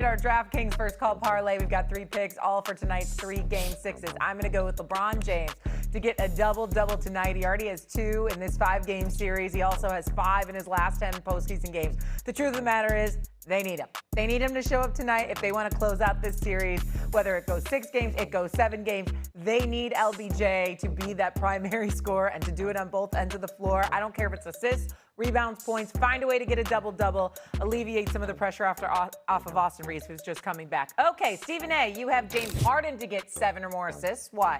Our DraftKings first call parlay. We've got 3 picks, all for tonight's 3 game sixes. I'm going to go with LeBron James to get a double-double tonight. He already has 2 in this 5-game series. He also has 5 in his last 10 postseason games. The truth of the matter is, they need him. They need him to show up tonight if they want to close out this series. Whether it goes 6 games, it goes 7 games, they need LBJ to be that primary scorer and to do it on both ends of the floor. I don't care if it's assists, rebounds, points. Find a way to get a double-double, alleviate some of the pressure off of Austin Reeves, who's just coming back. Okay, Stephen A., you have James Harden to get 7 or more assists. Why?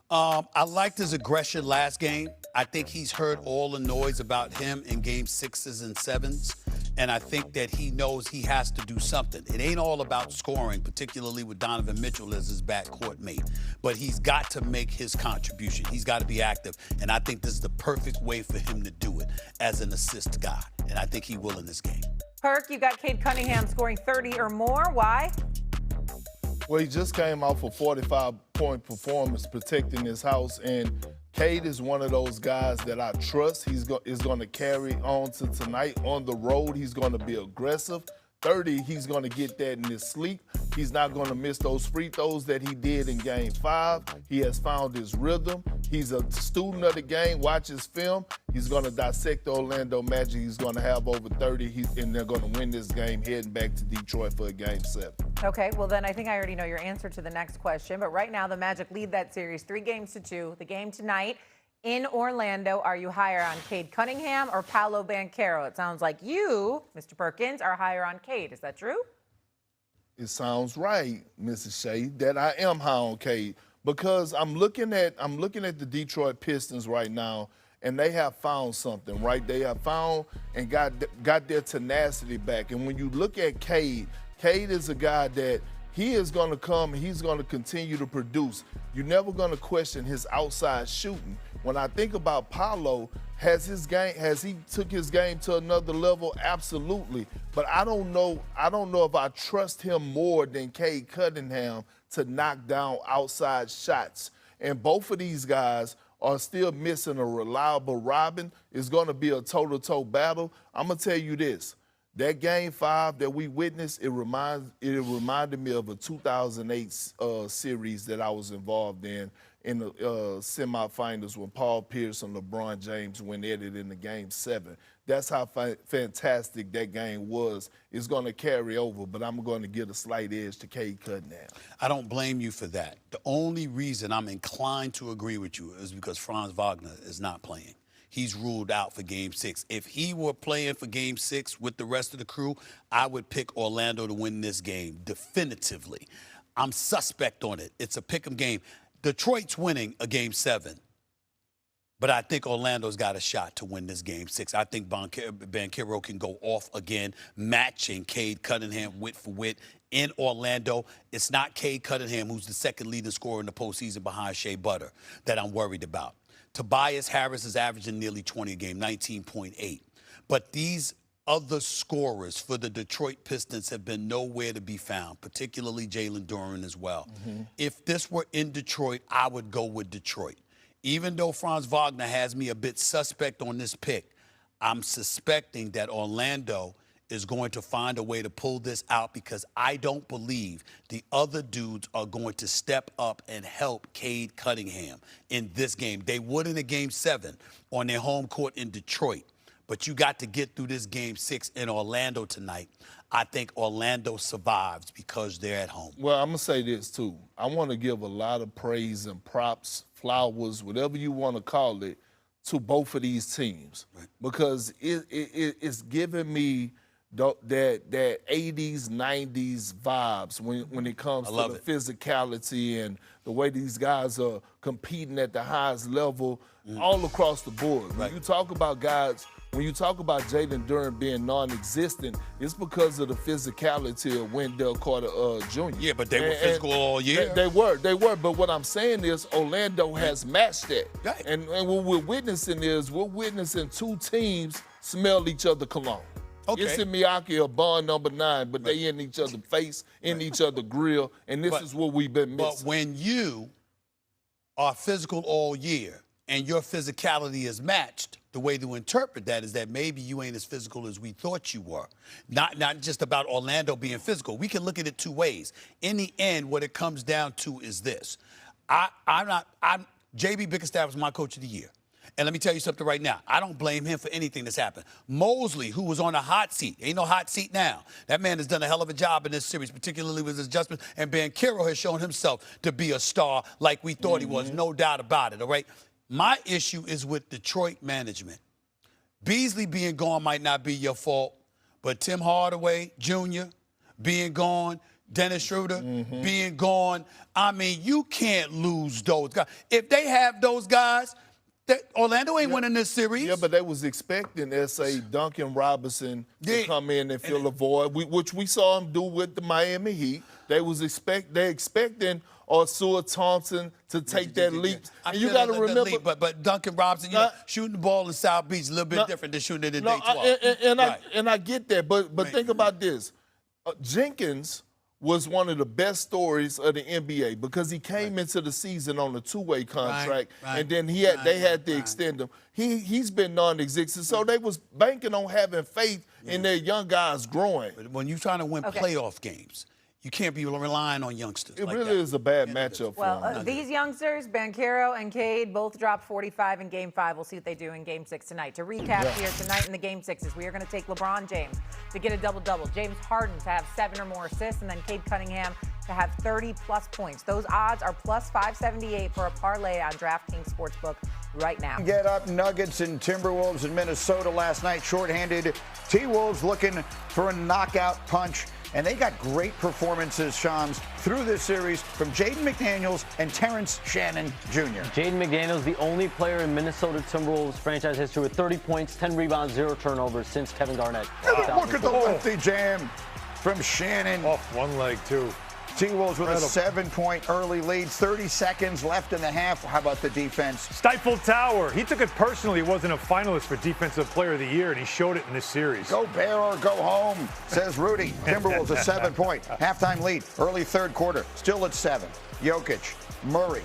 I liked his aggression last game. I think he's heard all the noise about him in game 6s and 7s. And I think that he knows he has to do something. It ain't all about scoring, particularly with Donovan Mitchell as his backcourt mate. But he's got to make his contribution. He's got to be active. And I think this is the perfect way for him to do it as an assist guy. And I think he will in this game. Perk, you got Cade Cunningham scoring 30 or more. Why? Well, he just came off a 45-point performance protecting his house, and Cade is one of those guys that I trust. Is going to carry on to tonight. On the road, he's going to be aggressive. 30, he's going to get that in his sleep. He's not going to miss those free throws that he did in Game 5. He has found his rhythm. He's a student of the game. Watch his film. He's going to dissect the Orlando Magic. He's going to have over 30, and they're going to win this game heading back to Detroit for a Game 7. Okay, well then I think I already know your answer to the next question. But right now, the Magic lead that series 3-2. The game tonight in Orlando, are you higher on Cade Cunningham or Paolo Banchero? It sounds like you, Mr. Perkins, are higher on Cade. Is that true? It sounds right, Mrs. Shea, that I am high on Cade because I'm looking at the Detroit Pistons right now, and they have found something, right? They have found and got their tenacity back. And when you look at Cade, Cade is a guy that he is going to come, he's going to continue to produce. You're never going to question his outside shooting. When I think about Paolo, has he took his game to another level? Absolutely. But I don't know if I trust him more than Cade Cunningham to knock down outside shots. And both of these guys are still missing a reliable Robin. It's going to be a toe-to-toe battle. I'm going to tell you this. That Game 5 that we witnessed, it reminded me of a 2008 series that I was involved in the semifinals when Paul Pierce and LeBron James went at it in the Game 7. That's how fantastic that game was. It's going to carry over, but I'm going to give a slight edge to Cade Cunningham. I don't blame you for that. The only reason I'm inclined to agree with you is because Franz Wagner is not playing. He's ruled out for Game 6. If he were playing for Game 6 with the rest of the crew, I would pick Orlando to win this game definitively. I'm suspect on it. It's a pick'em game. Detroit's winning a Game 7, but I think Orlando's got a shot to win this Game 6. I think Banchero can go off again, matching Cade Cunningham wit for wit in Orlando. It's not Cade Cunningham, who's the second leading scorer in the postseason behind Shea Butter, that I'm worried about. Tobias Harris is averaging nearly 20 a game, 19.8. But these other scorers for the Detroit Pistons have been nowhere to be found, particularly Jalen Duren as well. If this were in Detroit, I would go with Detroit. Even though Franz Wagner has me a bit suspect on this pick, I'm suspecting that Orlando is going to find a way to pull this out because I don't believe the other dudes are going to step up and help Cade Cunningham in this game. They would in a Game 7 on their home court in Detroit, but you got to get through this Game 6 in Orlando tonight. I think Orlando survives because they're at home. Well, I'm going to say this, too. I want to give a lot of praise and props, flowers, whatever you want to call it, to both of these teams. Right. Because it's giving me that 80s, 90s vibes when it comes to the physicality and the way these guys are competing at the highest level all across the board. Right. When you talk about guys, when you talk about Jalen Duren being non-existent, it's because of the physicality of Wendell Carter Jr. Yeah, but they were physical all year. They were. But what I'm saying is Orlando has matched that. Right. And what we're witnessing is we're witnessing 2 teams smell each other cologne. Okay. It's in Miyake or Bond number 9, but they in each other's face, in each other's grill, and this is what we've been missing. But when you are physical all year and your physicality is matched, the way to interpret that is that maybe you ain't as physical as we thought you were. Not just about Orlando being physical. We can look at it two ways. In the end, what it comes down to is this. JB Bickerstaff was my coach of the year. And let me tell you something right now. I don't blame him for anything that's happened. Mosley, who was on a hot seat, ain't no hot seat now. That man has done a hell of a job in this series, particularly with his adjustments. And Banchero has shown himself to be a star like we thought he was, no doubt about it, all right? My issue is with Detroit management. Beasley being gone might not be your fault, but Tim Hardaway Jr. being gone, Dennis Schroeder being gone, I mean, you can't lose those guys. If they have those guys, Orlando ain't winning this series. Yeah, but they was expecting S.A. Duncan Robinson to come in and fill a void, which we saw him do with the Miami Heat. They expecting Sua Thompson to take that leap. And you got to remember, leap, but Duncan Robinson, shooting the ball in South Beach is a little bit different than shooting it in Day 12. And I get that, but think about this: Jenkins was one of the best stories of the NBA because he came into the season on a two-way contract, and then they had to extend him. He's been non-existent, so they was banking on having faith in their young guys growing. But when you're trying to win playoff games, you can't be relying on youngsters. It really is a bad matchup for them. These youngsters, Banchero and Cade, both dropped 45 in Game 5. We'll see what they do in Game 6 tonight. To recap here tonight in the Game 6s, we are going to take LeBron James to get a double-double, James Harden to have 7 or more assists, and then Cade Cunningham to have 30-plus points. Those odds are plus 578 for a parlay on DraftKings Sportsbook right now. Get up, Nuggets and Timberwolves in Minnesota last night, shorthanded. T-Wolves looking for a knockout punch. And they got great performances, Shams, through this series from Jaden McDaniels and Terrence Shannon Jr. Jaden McDaniels, the only player in Minnesota Timberwolves franchise history with 30 points, 10 rebounds, 0 turnovers since Kevin Garnett. Look at the lefty jam from Shannon. Off one leg, too. T-Wolves with a 7-point early lead, 30 seconds left in the half. How about the defense? Stifled Tower. He took it personally. He wasn't a finalist for Defensive Player of the Year, and he showed it in this series. Go Bear or go home, says Rudy. Timberwolves a 7-point halftime lead, early third quarter, still at 7. Jokic, Murray,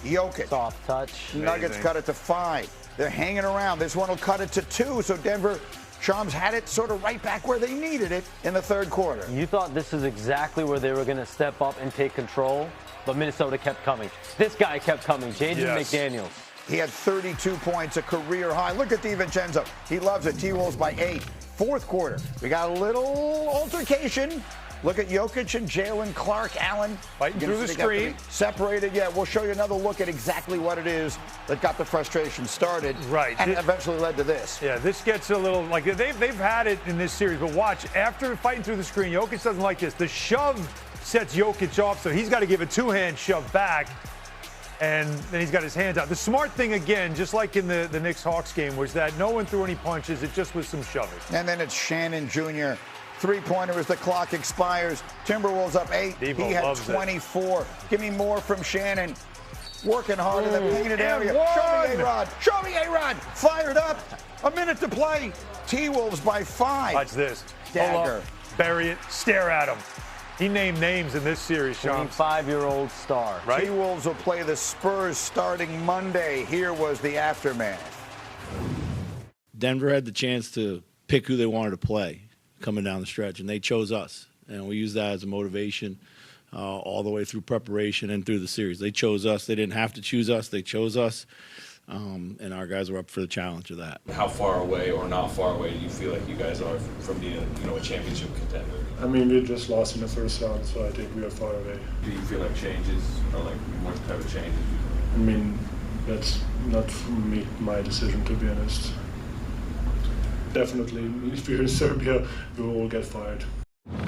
Jokic. Soft touch. Nuggets cut it to 5. They're hanging around. This one will cut it to 2, so Denver... Shams had it sort of right back where they needed it in the third quarter. You thought this is exactly where they were going to step up and take control, but Minnesota kept coming. This guy kept coming, Jaden McDaniels. He had 32 points, a career high. Look at DiVincenzo. He loves it. T-Wolves by 8. Fourth quarter, we got a little altercation. Look at Jokic and Jalen Clark. Allen fighting through the screen. Separated. Yeah, we'll show you another look at exactly what it is that got the frustration started. Right. And eventually led to this. Yeah, this gets a little, like, they've had it in this series, but watch, after fighting through the screen, Jokic doesn't like this. The shove sets Jokic off, so he's got to give a two-hand shove back, and then he's got his hands out. The smart thing, again, just like in the Knicks-Hawks game, was that no one threw any punches. It just was some shoving. And then it's Shannon Jr., three-pointer as the clock expires. Timberwolves up 8. Devo he had 24. Give me more from Shannon. Working hard in the painted area. Show me A-Rod. Show me A-Rod. Fired up. A minute to play. T-Wolves by 5. Watch this. Dagger. Bury it. Stare at him. He named names in this series, Sean. 5-year-old star. Right? T-Wolves will play the Spurs starting Monday. Here was the aftermath. Denver had the chance to pick who they wanted to play coming down the stretch, and they chose us. And we used that as a motivation all the way through preparation and through the series. They chose us. They didn't have to choose us. They chose us, and our guys were up for the challenge of that. How far away or not far away do you feel like you guys are from being, a championship contender? I mean, we just lost in the first round, so I think we are far away. Do you feel like changes or like what type of changes? I mean, that's not my decision, to be honest. Definitely, if we're in Serbia, we will all get fired. All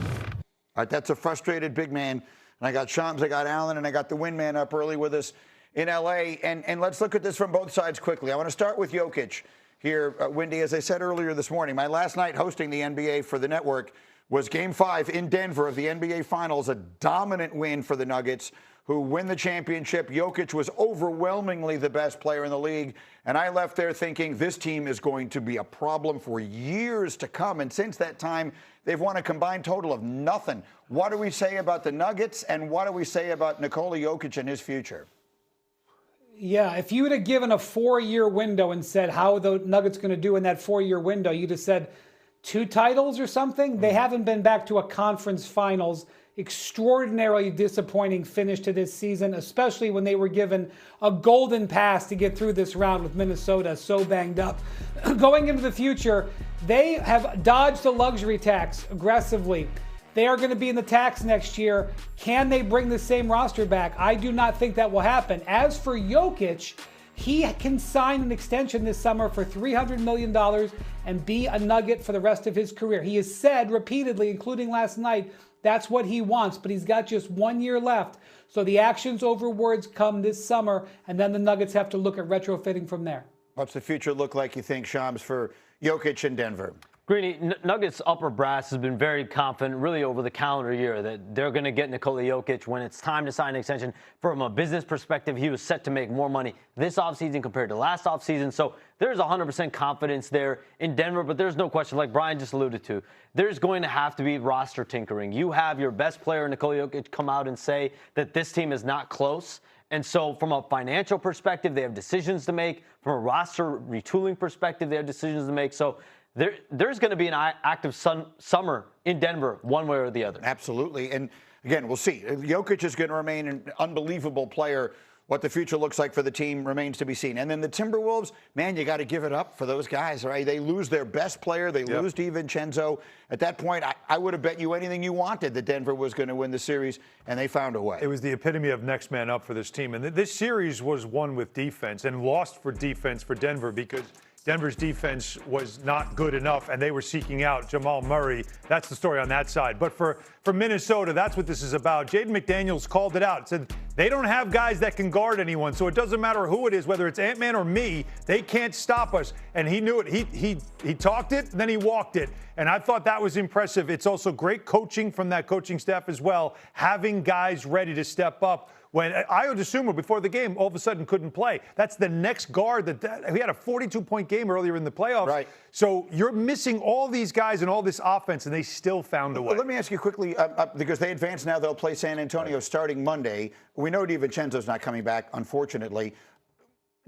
right, that's a frustrated big man. And I got Shams, I got Allen, and I got the windman up early with us in L.A. And let's look at this from both sides quickly. I want to start with Jokic here, Wendy. As I said earlier this morning, my last night hosting the NBA for the network was Game 5 in Denver of the NBA Finals, a dominant win for the Nuggets, who win the championship. Jokic was overwhelmingly the best player in the league. And I left there thinking this team is going to be a problem for years to come. And since that time, they've won a combined total of nothing. What do we say about the Nuggets, and what do we say about Nikola Jokic and his future? Yeah, if you would have given a 4-year window and said how the Nuggets going to do in that 4-year window, you'd have said 2 titles or something. They haven't been back to a conference finals. Extraordinarily disappointing finish to this season, especially when they were given a golden pass to get through this round with Minnesota so banged up. Going into the future, they have dodged the luxury tax aggressively. They are going to be in the tax next year. Can they bring the same roster back? I do not think that will happen. As for Jokic, he can sign an extension this summer for $300 million and be a Nugget for the rest of his career. He has said repeatedly, including last night, that's what he wants, but he's got just 1 year left. So the actions over words come this summer, and then the Nuggets have to look at retrofitting from there. What's the future look like, you think, Shams, for Jokic in Denver? Greeny, Nuggets upper brass has been very confident really over the calendar year that they're going to get Nikola Jokic when it's time to sign an extension. From a business perspective, he was set to make more money this offseason compared to last offseason. So there's 100% confidence there in Denver, but there's no question, like Brian just alluded to, there's going to have to be roster tinkering. You have your best player, Nikola Jokic, come out and say that this team is not close. And so from a financial perspective, they have decisions to make. From a roster retooling perspective, they have decisions to make. So there's going to be an active summer in Denver, one way or the other. Absolutely. And again, we'll see. Jokic is going to remain an unbelievable player. What the future looks like for the team remains to be seen. And then the Timberwolves, man, you got to give it up for those guys, right? They lose their best player. They lose DiVincenzo. At that point, I would have bet you anything you wanted that Denver was going to win the series, and they found a way. It was the epitome of next man up for this team. And this series was won with defense and lost for defense for Denver because Denver's defense was not good enough, and they were seeking out Jamal Murray. That's the story on that side. But for Minnesota, that's what this is about. Jaden McDaniels called it out. Said they don't have guys that can guard anyone, so it doesn't matter who it is, whether it's Ant-Man or me, they can't stop us. And he knew it. He talked it, then he walked it. And I thought that was impressive. It's also great coaching from that coaching staff as well, having guys ready to step up. When Ayo Dosunmu, before the game, all of a sudden couldn't play. That's the next guard that he had a 42-point game earlier in the playoffs. Right. So you're missing all these guys and all this offense, and they still found a way. Well, let me ask you quickly, because they advance now, they'll play San Antonio starting Monday. We know DiVincenzo's not coming back, unfortunately.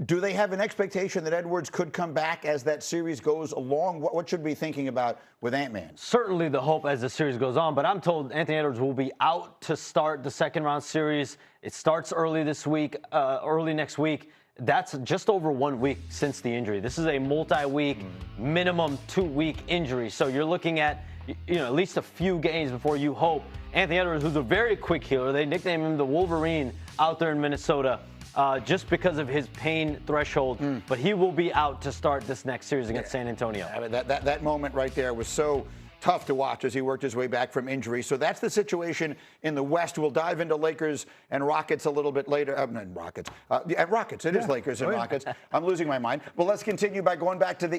Do they have an expectation that Edwards could come back as that series goes along? What should we be thinking about with Ant-Man? Certainly the hope as the series goes on, but I'm told Anthony Edwards will be out to start the second round series. It starts early this week, early next week. That's just over 1 week since the injury. This is a multi-week, minimum 2-week injury. So you're looking at at least a few games before you hope. Anthony Edwards, who's a very quick healer, they nicknamed him the Wolverine out there in Minnesota. Just because of his pain threshold, but he will be out to start this next series against San Antonio. I mean, that moment right there was so tough to watch as he worked his way back from injury. So that's the situation in the West. We'll dive into Lakers and Rockets a little bit later. Not Rockets. Rockets. It is Lakers and Rockets. I'm losing my mind. Well, let's continue by going back to the